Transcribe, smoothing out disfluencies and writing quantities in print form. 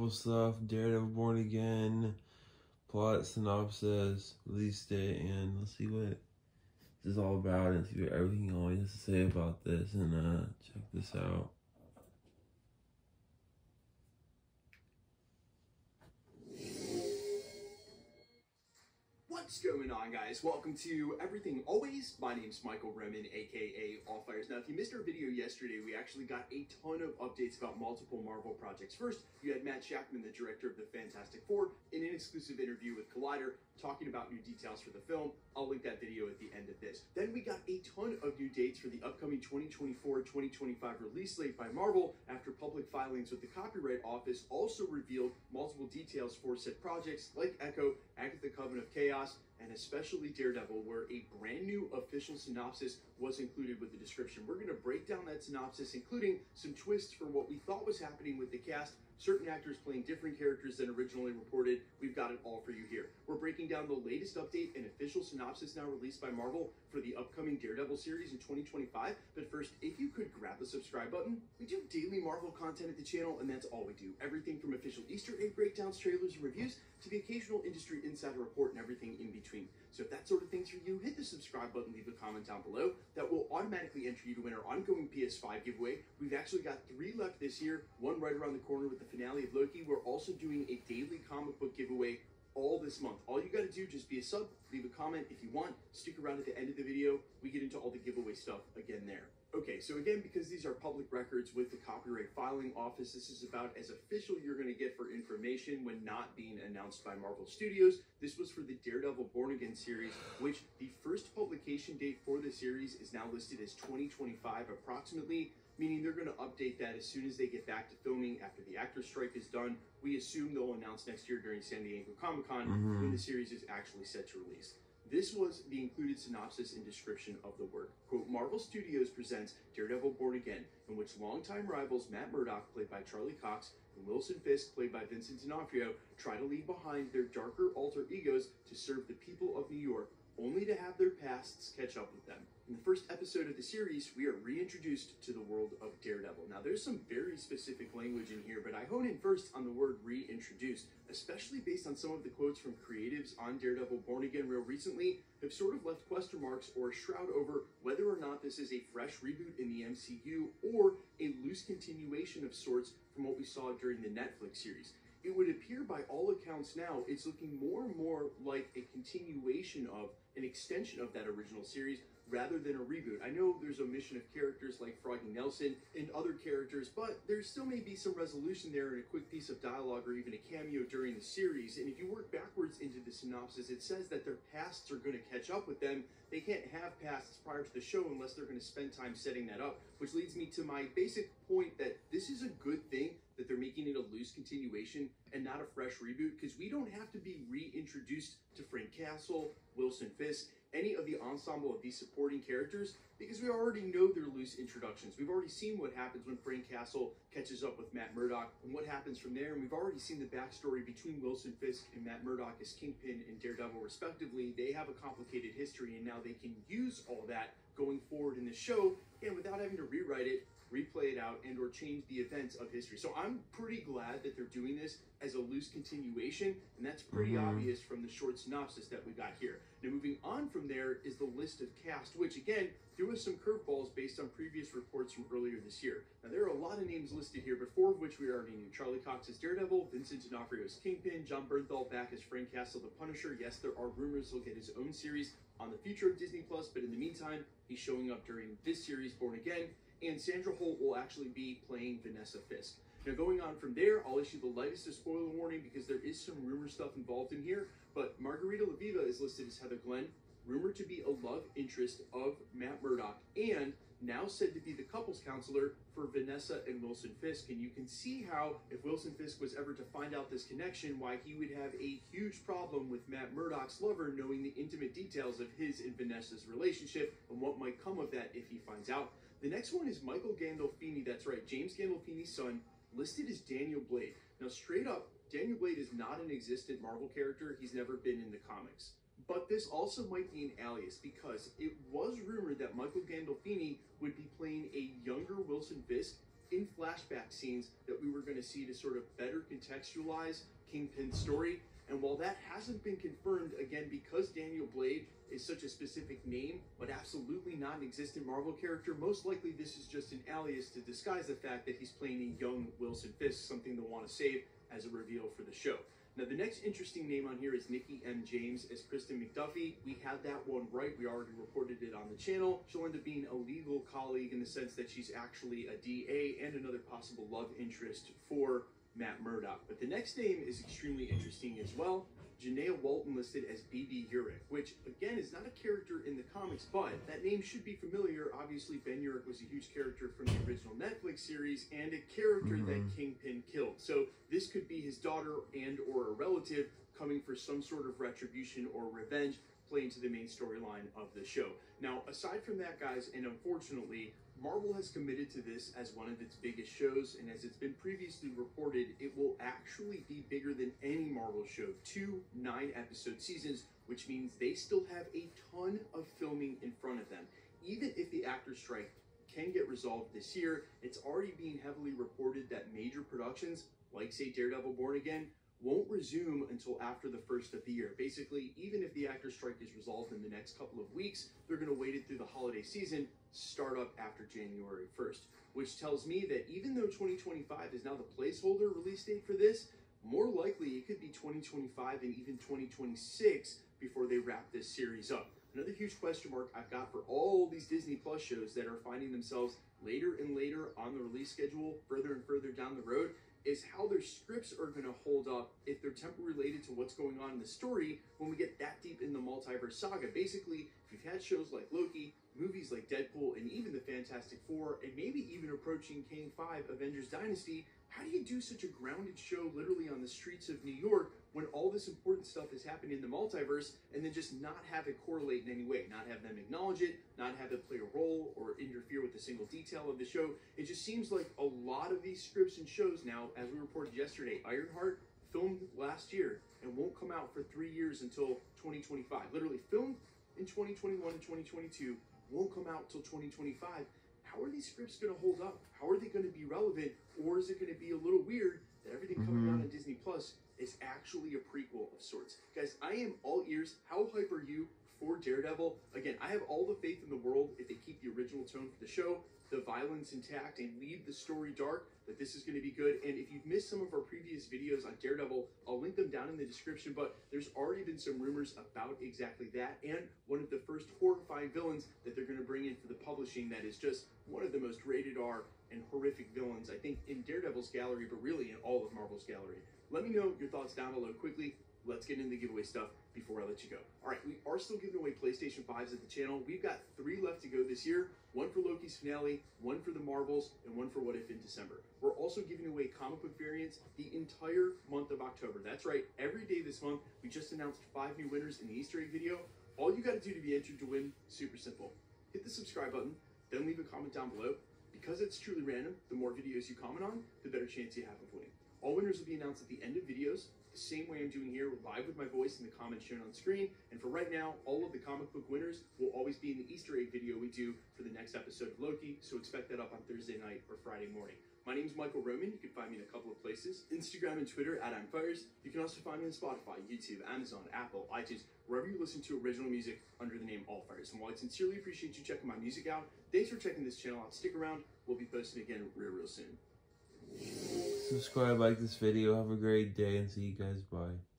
Marvel stuff, Daredevil Born Again, plot, synopsis, release date, and let's see what this is all about and see what everything he always has to say about this, and check this out. What's going on, guys? Welcome to Everything Always. My name's Michael Remen, aka Allfires. Now, if you missed our video yesterday, we actually got a ton of updates about multiple Marvel projects. First, you had Matt Shakman, the director of the Fantastic Four, in an exclusive interview with Collider, talking about new details for the film. I'll link that video at the end of this. Then we got a ton of new dates for the upcoming 2024-2025 release slate by Marvel after public filings with the Copyright Office also revealed multiple details for said projects like Echo, Agatha Coven of Chaos, and especially Daredevil, where a brand new official synopsis was included with the description. We're going to break down that synopsis, including some twists for what we thought was happening with the cast, certain actors playing different characters than originally reported. We've got it all for you here. We're breaking down the latest update and official synopsis now released by Marvel for the upcoming Daredevil series in 2025. But first, if you could grab the subscribe button. We do daily Marvel content at the channel, and that's all we do. Everything from official Easter egg breakdowns, trailers, and reviews to the occasional industry insider report and everything in between. So if that sort of thing's for you, hit the subscribe button, leave a comment down below. That will automatically enter you to win our ongoing PS5 giveaway. We've actually got 3 left this year, one right around the corner with the finale of Loki. We're also doing a daily comic book giveaway all this month. All you got to do, just be a sub, leave a comment if you want, stick around at the end of the video. We get into all the giveaway stuff again there. Okay, so again, because these are public records with the Copyright Filing Office, this is about as official you're going to get for information when not being announced by Marvel Studios. This was for the Daredevil Born Again series, which the first publication date for the series is now listed as 2025 approximately, meaning they're going to update that as soon as they get back to filming after the actors' strike is done. We assume they'll announce next year during San Diego Comic-Con when the series is actually set to release. This was the included synopsis and description of the work. Quote, Marvel Studios presents Daredevil Born Again, in which longtime rivals Matt Murdock, played by Charlie Cox, and Wilson Fisk, played by Vincent D'Onofrio, try to leave behind their darker alter egos to serve the people of New York, only to have their pasts catch up with them. In the first episode of the series, we are reintroduced to the world of Daredevil. Now, there's some very specific language in here, but I hone in first on the word reintroduced, especially based on some of the quotes from creatives on Daredevil Born Again real recently have sort of left question marks or a shroud over whether or not this is a fresh reboot in the MCU or a loose continuation of sorts from what we saw during the Netflix series. It would appear by all accounts now, it's looking more and more like a continuation of, an extension of that original series rather than a reboot. I know there's omission of characters like Froggy Nelson and other characters, but there still may be some resolution there in a quick piece of dialogue or even a cameo during the series. And if you work backwards into the synopsis, it says that their pasts are going to catch up with them. They can't have pasts prior to the show unless they're going to spend time setting that up, which leads me to my basic point that this is a good thing that they're making it a loose continuation and not a fresh reboot, because we don't have to be reintroduced to Frank Castle, Wilson Fisk, any of the ensemble of these supporting characters, because we already know their loose introductions. We've already seen what happens when Frank Castle catches up with Matt Murdock and what happens from there, and we've already seen the backstory between Wilson Fisk and Matt Murdock as Kingpin and Daredevil respectively. They have a complicated history, and now they can use all that going forward in the show, and without having to rewrite it, replay it out, and or change the events of history. So I'm pretty glad that they're doing this as a loose continuation, and that's pretty obvious from the short synopsis that we got here. Now, moving on from there is the list of cast, which again threw us some curveballs based on previous reports from earlier this year. Now, there are a lot of names listed here, but 4 of which we already knew. Charlie Cox as Daredevil, Vincent D'Onofrio as Kingpin, John Bernthal back as Frank Castle the Punisher. Yes, there are rumors he'll get his own series on the future of Disney+, but in the meantime, he's showing up during this series, Born Again, and Sandra Holt will actually be playing Vanessa Fisk. Now, going on from there, I'll issue the lightest of spoiler warning because there is some rumor stuff involved in here, but Margarita Laviva is listed as Heather Glenn, rumored to be a love interest of Matt Murdock, and now said to be the couples counselor for Vanessa and Wilson Fisk. And you can see how, if Wilson Fisk was ever to find out this connection, why he would have a huge problem with Matt Murdock's lover knowing the intimate details of his and Vanessa's relationship and what might come of that if he finds out. The next one is Michael Gandolfini, that's right, James Gandolfini's son, listed as Daniel Blade. Now, straight up, Daniel Blade is not an existent Marvel character. He's never been in the comics. But this also might be an alias, because it was rumored that Michael Gandolfini would be playing a younger Wilson Fisk in flashback scenes that we were going to see to sort of better contextualize Kingpin's story. And while that hasn't been confirmed, again, because Daniel Blade is such a specific name, but absolutely not an existent Marvel character, most likely this is just an alias to disguise the fact that he's playing a young Wilson Fisk, something they'll want to save as a reveal for the show. Now, the next interesting name on here is Nikki M. James as Kristen McDuffie. We had that one right. We already reported it on the channel. She'll end up being a legal colleague in the sense that she's actually a DA and another possible love interest for Matt Murdock. But the next name is extremely interesting as well. Janaea Walton listed as BB Urich, which again is not a character in the comics, but that name should be familiar. Obviously, Ben Urich was a huge character from the original Netflix series and a character that Kingpin killed. So this could be his daughter and or a relative coming for some sort of retribution or revenge, playing to the main storyline of the show. Now, aside from that, guys, and unfortunately, Marvel has committed to this as one of its biggest shows, and as it's been previously reported, it will actually be bigger than any Marvel show, 2 9-episode seasons, which means they still have a ton of filming in front of them. Even if the actor strike can get resolved this year, it's already being heavily reported that major productions, like say Daredevil Born Again, won't resume until after the first of the year. Basically, even if the actor strike is resolved in the next couple of weeks, they're going to wait it through the holiday season, start up after January 1st, which tells me that even though 2025 is now the placeholder release date for this, more likely it could be 2025 and even 2026 before they wrap this series up. Another huge question mark I've got for all these Disney Plus shows that are finding themselves later and later on the release schedule, further and further down the road, is how their scripts are going to hold up if they're temporarily related to what's going on in the story when we get that deep in the multiverse saga. Basically, if you've had shows like Loki, movies like Deadpool, and even the Fantastic Four, and maybe even approaching King 5, Avengers Dynasty, how do you do such a grounded show literally on the streets of New York when all this important stuff is happening in the multiverse and then just not have it correlate in any way, not have them acknowledge it, not have it play a role or interfere with a single detail of the show? It just seems like a lot of these scripts and shows now, as we reported yesterday, Ironheart filmed last year and won't come out for 3 years until 2025. Literally filmed in 2021 and 2022, won't come out till 2025. How are these scripts going to hold up? How are they going to be relevant? Or is it going to be a little weird that everything coming out on Disney Plus is actually a prequel of sorts? Guys, I am all ears. How hype are you for Daredevil? Again, I have all the faith in the world if they keep the original tone for the show, the violence intact, and leave the story dark, that this is going to be good. And if you've missed some of our previous videos on Daredevil, I'll link them down in the description, but there's already been some rumors about exactly that, and one of the first horrifying villains that they're going to bring in for the publishing that is just one of the most rated R and horrific villains, I think, in Daredevil's gallery, but really in all of Marvel's gallery. Let me know your thoughts down below quickly. Let's get into the giveaway stuff before I let you go. All right, we are still giving away PlayStation 5s at the channel. We've got 3 left to go this year. 1 for Loki's finale, 1 for the Marvels, and 1 for What If in December. We're also giving away comic book variants the entire month of October. That's right, every day this month. We just announced 5 new winners in the Easter egg video. All you got to do to be entered to win, super simple. Hit the subscribe button, then leave a comment down below. Because it's truly random, the more videos you comment on, the better chance you have of winning. All winners will be announced at the end of videos, the same way I'm doing here, live with my voice in the comments shown on screen. And for right now, all of the comic book winners will always be in the Easter egg video we do for the next episode of Loki, so expect that up on Thursday night or Friday morning. My name is Michael Roman. You can find me in a couple of places, Instagram and Twitter at @I'mFires. You can also find me on Spotify, YouTube, Amazon, Apple, iTunes, wherever you listen to original music under the name All Fires. And while I sincerely appreciate you checking my music out, thanks for checking this channel out. Stick around. We'll be posting again real soon. Subscribe, like this video. Have a great day, and see you guys. Bye.